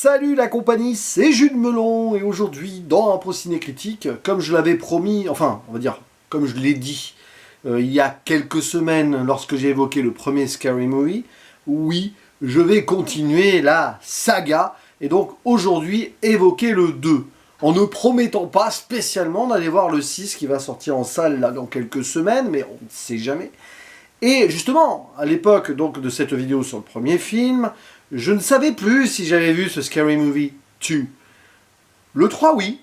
Salut la compagnie, c'est Jules Melon, et aujourd'hui, dans un Ciné Critique, comme je l'avais promis, enfin, on va dire, comme je l'ai dit, il y a quelques semaines, lorsque j'ai évoqué le premier Scary Movie, oui, je vais continuer la saga, et donc aujourd'hui, évoquer le 2, en ne promettant pas spécialement d'aller voir le 6 qui va sortir en salle là, dans quelques semaines, mais on ne sait jamais. Et justement, à l'époque donc de cette vidéo sur le premier film, je ne savais plus si j'avais vu ce Scary Movie 2. Le 3, oui.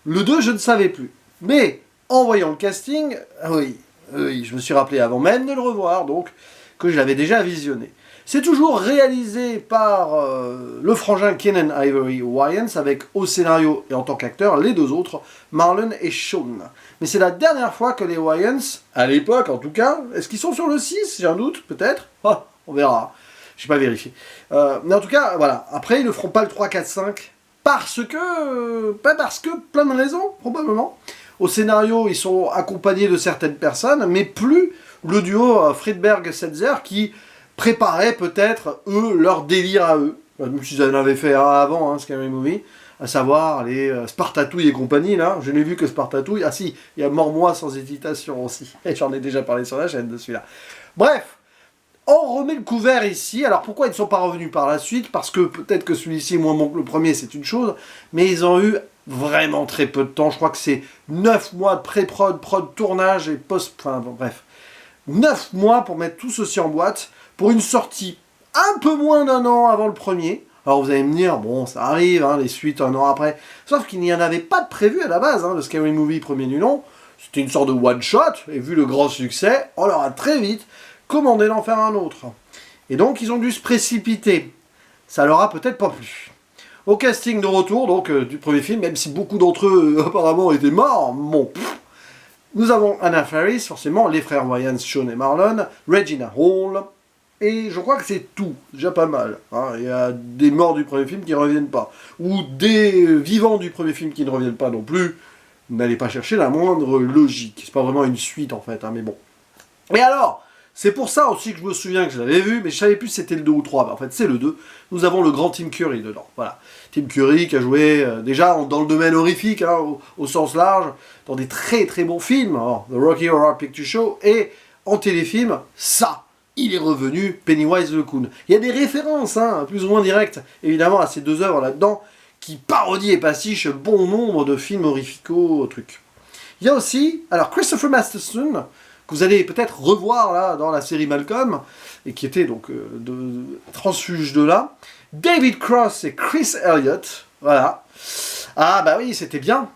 Le 2, je ne savais plus. Mais, en voyant le casting, oui, je me suis rappelé avant même de le revoir, donc, que je l'avais déjà visionné. C'est toujours réalisé par le frangin Keenen Ivory Wayans, avec au scénario et en tant qu'acteur les deux autres, Marlon et Sean. Mais c'est la dernière fois que les Wayans, à l'époque en tout cas, est-ce qu'ils sont sur le 6? J'ai un doute, peut-être. On verra. Je n'ai pas vérifié. Mais en tout cas, voilà. Après, ils ne feront pas le 3, 4, 5. Parce que... Pas parce que... Plein de raisons, probablement. Au scénario, ils sont accompagnés de certaines personnes, mais plus le duo Friedberg-Setzer qui préparait peut-être, eux, leur délire à eux. Même s'ils en avaient fait un avant, Scary Movie. À savoir les Spartatouille et compagnie, là. Je n'ai vu que Spartatouille. Ah si, il y a Mort-moi sans hésitation aussi. Et j'en ai déjà parlé sur la chaîne de celui-là. Bref. On remet le couvert ici. Alors pourquoi ils ne sont pas revenus par la suite? Parce que peut-être que celui-ci est moins bon que le premier, c'est une chose. Mais ils ont eu vraiment très peu de temps. Je crois que c'est 9 mois de pré-prod, prod, tournage et post... Enfin bon, bref. 9 mois pour mettre tout ceci en boîte. Pour une sortie un peu moins d'un an avant le premier. Alors vous allez me dire, bon ça arrive, les suites un an après. Sauf qu'il n'y en avait pas de prévu à la base. Le Scary Movie premier du nom. C'était une sorte de one-shot. Et vu le grand succès, on leur a très vite commander d'en faire un autre. Et donc, ils ont dû se précipiter. Ça leur a peut-être pas plu. Au casting de retour, donc, du premier film, même si beaucoup d'entre eux, apparemment, étaient morts, bon, nous avons Anna Faris, forcément, les frères Wayans, Sean et Marlon, Regina Hall, et je crois que c'est tout, déjà pas mal. Il y a des morts du premier film qui ne reviennent pas, ou des vivants du premier film qui ne reviennent pas non plus. N'allez pas chercher la moindre logique. C'est pas vraiment une suite, en fait, mais bon. Et alors, c'est pour ça aussi que je me souviens que je l'avais vu, mais je savais plus si c'était le 2 ou 3. En fait, c'est le 2. Nous avons le grand Tim Curry dedans. Voilà. Tim Curry qui a joué déjà dans le domaine horrifique, au sens large, dans des très très bons films, The Rocky Horror Picture Show, et en téléfilm, ça, il est revenu, Pennywise le Clown. Il y a des références, plus ou moins directes, évidemment, à ces deux œuvres là-dedans, qui parodient et pastichent bon nombre de films horrificaux, trucs. Il y a aussi, alors Christopher Masterson, que vous allez peut-être revoir là dans la série Malcolm, et qui était donc transfuge de là. David Cross et Chris Elliott, voilà. Ah bah oui, c'était bien.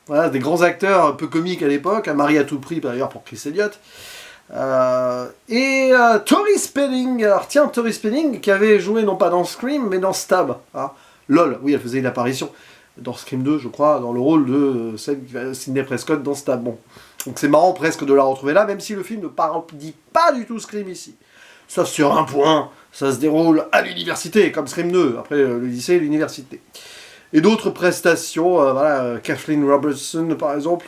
Voilà, des grands acteurs un peu comiques à l'époque, Marie à tout prix d'ailleurs pour Chris Elliott. Et Tori Spelling, alors tiens, Tori Spelling qui avait joué non pas dans Scream, mais dans Stab. LOL, oui, elle faisait une apparition dans Scream 2, je crois, dans le rôle de Sidney Prescott dans Stab. Bon. Donc c'est marrant presque de la retrouver là, même si le film ne dit pas du tout Scream ici. Sauf sur un point, ça se déroule à l'université, comme Scream 2, après le lycée et l'université. Et d'autres prestations, voilà, Kathleen Robertson par exemple,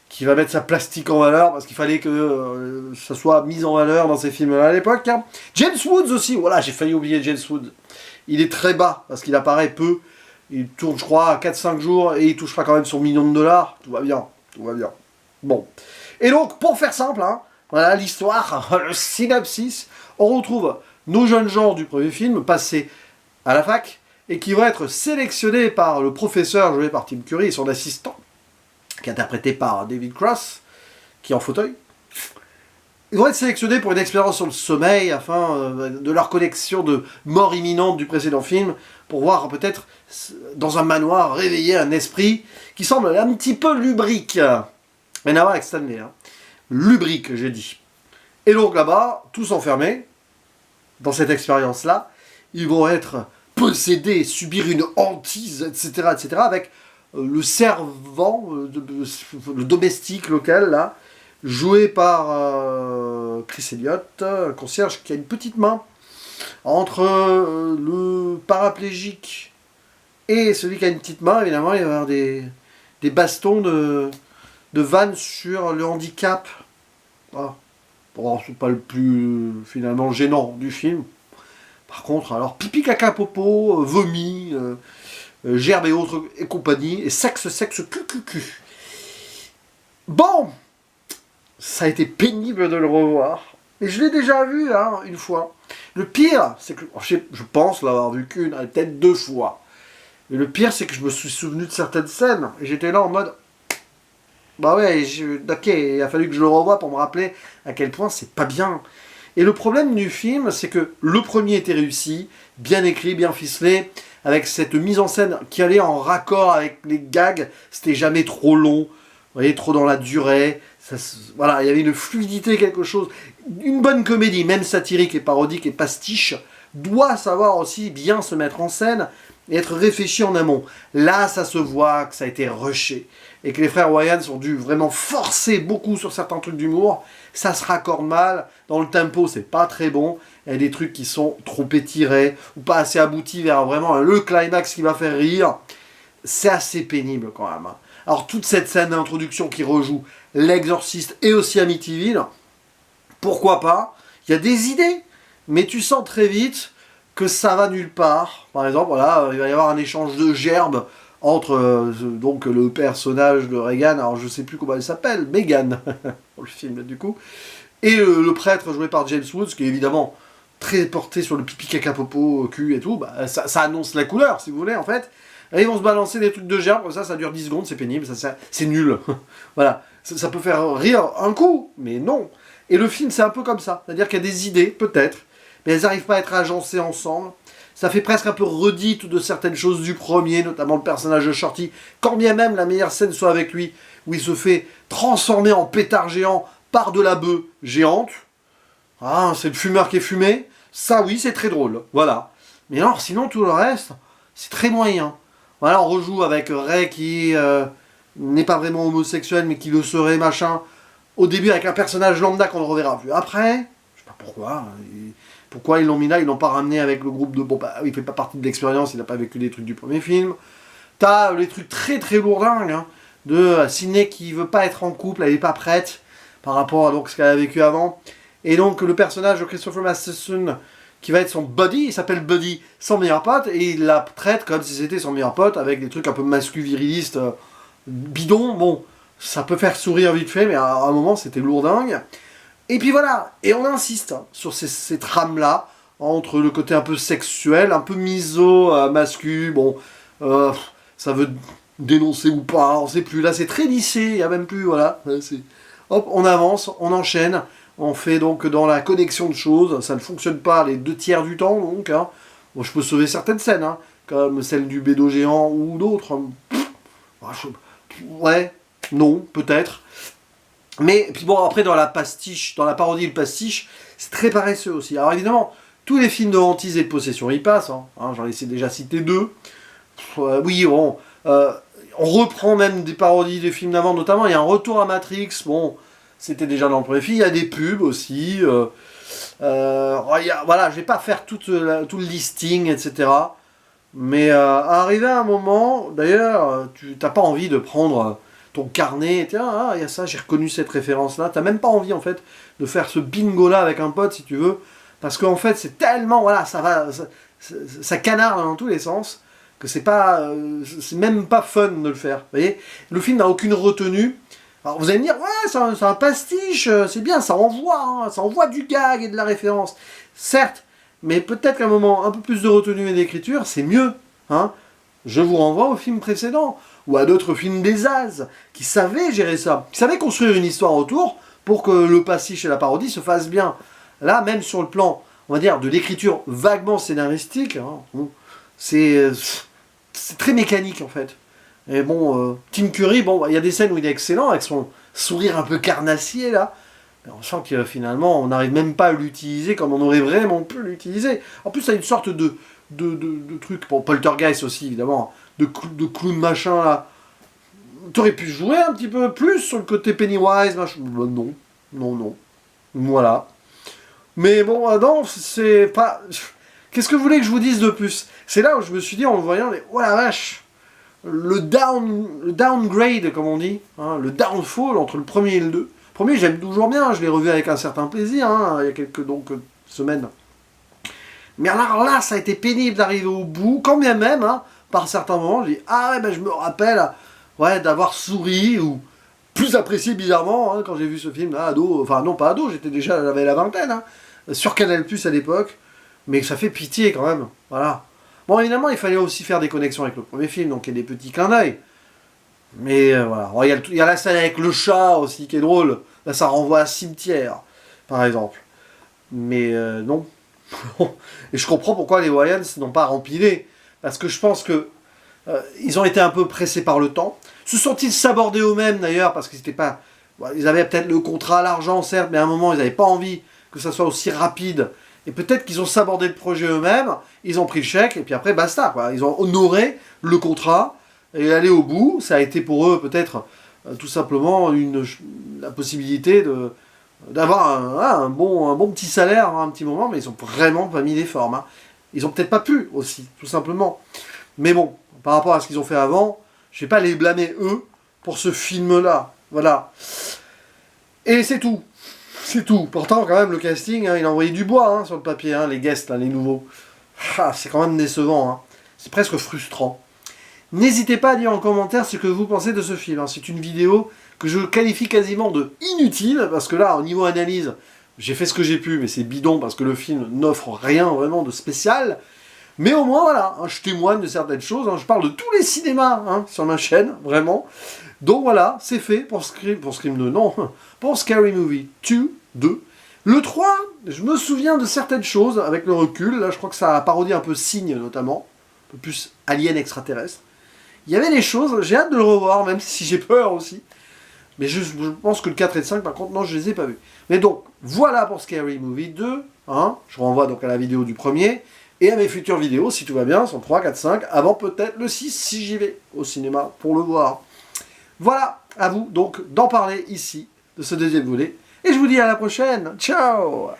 qui va mettre sa plastique en valeur, parce qu'il fallait que ça soit mis en valeur dans ces films-là à l'époque. James Woods aussi, voilà, j'ai failli oublier James Woods. Il est très bas, parce qu'il apparaît peu. Il tourne, je crois, 4-5 jours, et il touchera quand même son $1 million. Tout va bien, tout va bien. Bon. Et donc, pour faire simple, voilà l'histoire, le synopsis, on retrouve nos jeunes gens du premier film passés à la fac, et qui vont être sélectionnés par le professeur joué par Tim Curry et son assistant, qui est interprété par David Cross, qui est en fauteuil. Ils vont être sélectionnés pour une expérience sur le sommeil, afin de leur collection de morts imminentes du précédent film, pour voir peut-être, dans un manoir, réveiller un esprit qui semble un petit peu lubrique. Rien à voir avec Stanley. Lubrique, j'ai dit. Et donc là-bas, tous enfermés, dans cette expérience-là, ils vont être possédés, subir une hantise, etc., avec le servant, le domestique local, là, joué par Chris Elliott, un concierge qui a une petite main entre le paraplégique et celui qui a une petite main. Évidemment, il va y avoir des bastons de vannes sur le handicap. Bon, c'est pas le plus finalement gênant du film, Par contre, alors, pipi, caca, popo, vomi, gerbe et autres et compagnie, et sexe, cul. Bon, ça a été pénible de le revoir. Et je l'ai déjà vu, hein, une fois. Le pire, c'est que, je pense l'avoir vu qu'une, peut-être 2 fois. Et le pire, c'est que je me suis souvenu de certaines scènes. Et j'étais là en mode... Bah ouais, ok, il a fallu que je le revoie pour me rappeler à quel point c'est pas bien. Et le problème du film, c'est que le premier était réussi, bien écrit, bien ficelé, avec cette mise en scène qui allait en raccord avec les gags. C'était jamais trop long, vous voyez, trop dans la durée. Voilà, il y avait une fluidité, quelque chose. Une bonne comédie, même satirique et parodique et pastiche, doit savoir aussi bien se mettre en scène et être réfléchi en amont. Là, ça se voit que ça a été rushé et que les frères Wayans ont dû vraiment forcer beaucoup sur certains trucs d'humour. Ça se raccorde mal, dans le tempo, c'est pas très bon. Il y a des trucs qui sont trop étirés ou pas assez aboutis vers vraiment le climax qui va faire rire. C'est assez pénible quand même. Alors toute cette scène d'introduction qui rejoue L'Exorciste et aussi Amityville, pourquoi pas? Il y a des idées, mais tu sens très vite que ça va nulle part. Par exemple, voilà, il va y avoir un échange de gerbes entre donc le personnage de Regan, alors je sais plus comment elle s'appelle, Megan, pour le film du coup, et le prêtre joué par James Woods, qui est évidemment très porté sur le pipi caca popo cul et tout. Bah, ça annonce la couleur, si vous voulez, en fait. Et ils vont se balancer des trucs de gerbes, comme ça dure 10 secondes, c'est pénible, c'est nul. Voilà, ça peut faire rire un coup, mais non. Et le film, c'est un peu comme ça, c'est-à-dire qu'il y a des idées, peut-être, mais elles n'arrivent pas à être agencées ensemble. Ça fait presque un peu redite de certaines choses du premier, notamment le personnage de Shorty, quand bien même la meilleure scène soit avec lui, où il se fait transformer en pétard géant par de la bœuf géante. Ah, c'est le fumeur qui est fumé. Ça, oui, c'est très drôle. Voilà. Mais alors, sinon, tout le reste, c'est très moyen. Voilà, on rejoue avec Ray qui n'est pas vraiment homosexuel, mais qui le serait, machin. Au début, avec un personnage lambda qu'on ne reverra plus après. Je sais pas pourquoi. Pourquoi ils l'ont mis là, ils l'ont pas ramené avec le groupe de... Bon, bah, il fait pas partie de l'expérience, il n'a pas vécu des trucs du premier film. T'as les trucs très très lourdingues, hein, de Sidney qui veut pas être en couple, elle est pas prête, par rapport à donc, ce qu'elle a vécu avant. Et donc, le personnage de Christopher Masterson, qui va être son buddy, il s'appelle Buddy, son meilleur pote, et il la traite comme si c'était son meilleur pote, avec des trucs un peu masculin-virilistes, bidons. Bon, ça peut faire sourire vite fait, mais à un moment, c'était lourdingue. Et puis voilà, et on insiste hein, sur ces trames-là, entre le côté un peu sexuel, un peu miso, mascu, bon, ça veut dénoncer ou pas, on sait plus, là c'est très lissé, il n'y a même plus, voilà, hop, on avance, on enchaîne, on fait donc dans la connexion de choses, ça ne fonctionne pas les 2/3 du temps, donc, hein. Bon, je peux sauver certaines scènes, hein, comme celle du bédo géant ou d'autres, ouais, non, peut-être. Mais puis bon, après dans la pastiche, dans la parodie et le pastiche, c'est très paresseux aussi. Alors évidemment, tous les films de hantise et de possession y passent, hein, j'en ai déjà cité 2. Oui, bon, on reprend même des parodies des films d'avant, notamment il y a un retour à Matrix, bon, c'était déjà dans le premier film, il y a des pubs aussi. Voilà, je vais pas faire tout le listing, etc. Mais arrivé à un moment, d'ailleurs, tu n'as pas envie de prendre ton carnet, tiens, ah, il y a ça, j'ai reconnu cette référence-là. T'as même pas envie, en fait, de faire ce bingo-là avec un pote, si tu veux, parce qu'en fait, c'est tellement, voilà, ça canarde dans tous les sens, que c'est même pas fun de le faire, vous voyez. Le film n'a aucune retenue. Alors, vous allez me dire, ouais, c'est un pastiche, c'est bien, ça envoie du gag et de la référence. Certes, mais peut-être qu'à un moment, un peu plus de retenue et d'écriture, c'est mieux, hein. Je vous renvoie au film précédent, ou à d'autres films des As, qui savaient gérer ça, qui savaient construire une histoire autour pour que le pastiche et la parodie se fassent bien. Là, même sur le plan, on va dire, de l'écriture vaguement scénaristique, hein, c'est très mécanique en fait. Et bon, Tim Curry, bon, il y a des scènes où il est excellent, avec son sourire un peu carnassier là, mais on sent que finalement, on n'arrive même pas à l'utiliser comme on aurait vraiment pu l'utiliser. En plus, ça a une sorte de trucs, pour Poltergeist aussi évidemment, de clown machin là. T'aurais pu jouer un petit peu plus sur le côté Pennywise, machin. Non. Voilà. Mais bon, non, c'est pas... Qu'est-ce que vous voulez que je vous dise de plus? C'est là où je me suis dit en le voyant, oh la vache, le downgrade comme on dit, hein, le downfall entre le premier et le 2. Le premier j'aime toujours bien, je l'ai revu avec un certain plaisir, hein, il y a quelques semaines. Mais alors là, ça a été pénible d'arriver au bout, quand bien même, hein, par certains moments, je dis, ah ouais, ben, je me rappelle ouais, d'avoir souri, ou plus apprécié bizarrement, hein, quand j'ai vu ce film, là, ado, enfin non, pas ado, j'avais la vingtaine, hein, sur Canal+ à l'époque, mais ça fait pitié quand même, voilà. Bon, évidemment, il fallait aussi faire des connexions avec le premier film, donc il y a des petits clins d'œil. Mais voilà, bon, il y a la scène avec le chat aussi qui est drôle, là ça renvoie à Cimetière, par exemple. Mais non. Et je comprends pourquoi les Wayans n'ont pas rempilé. Parce que je pense que ils ont été un peu pressés par le temps. Se sont-ils sabordés eux-mêmes d'ailleurs, parce qu'ils n'étaient pas. Bon, ils avaient peut-être le contrat, l'argent, certes, mais à un moment, ils n'avaient pas envie que ça soit aussi rapide. Et peut-être qu'ils ont sabordé le projet eux-mêmes, ils ont pris le chèque, et puis après, basta, quoi. Ils ont honoré le contrat et aller au bout. Ça a été pour eux peut-être tout simplement la possibilité d'avoir un bon petit salaire hein, un petit moment, mais ils ont vraiment pas mis les formes. Hein. Ils ont peut-être pas pu aussi, tout simplement. Mais bon, par rapport à ce qu'ils ont fait avant, je vais pas les blâmer eux pour ce film-là. Voilà. Et c'est tout. C'est tout. Pourtant, quand même, le casting, hein, il a envoyé du bois hein, sur le papier, hein, les guests, là, les nouveaux. Ah, c'est quand même décevant. Hein. C'est presque frustrant. N'hésitez pas à dire en commentaire ce que vous pensez de ce film. Hein. C'est une vidéo que je qualifie quasiment de inutile, parce que là, au niveau analyse, j'ai fait ce que j'ai pu, mais c'est bidon, parce que le film n'offre rien vraiment de spécial. Mais au moins, voilà, hein, je témoigne de certaines choses. Hein. Je parle de tous les cinémas hein, sur ma chaîne, vraiment. Donc voilà, c'est fait pour Scream 2, non, pour Scary Movie 2. Le 3, je me souviens de certaines choses avec le recul. Là, je crois que ça a parodié un peu Signe, notamment. Un peu plus Alien extraterrestre. Il y avait des choses, j'ai hâte de le revoir, même si j'ai peur aussi. Mais je pense que le 4 et le 5, par contre, non, je les ai pas vus. Mais donc, voilà pour Scary Movie 2. Hein. Je renvoie donc à la vidéo du premier. Et à mes futures vidéos, si tout va bien, sont 3, 4, 5. Avant peut-être le 6, si j'y vais au cinéma pour le voir. Voilà, à vous donc d'en parler ici, de ce deuxième volet. Et je vous dis à la prochaine. Ciao!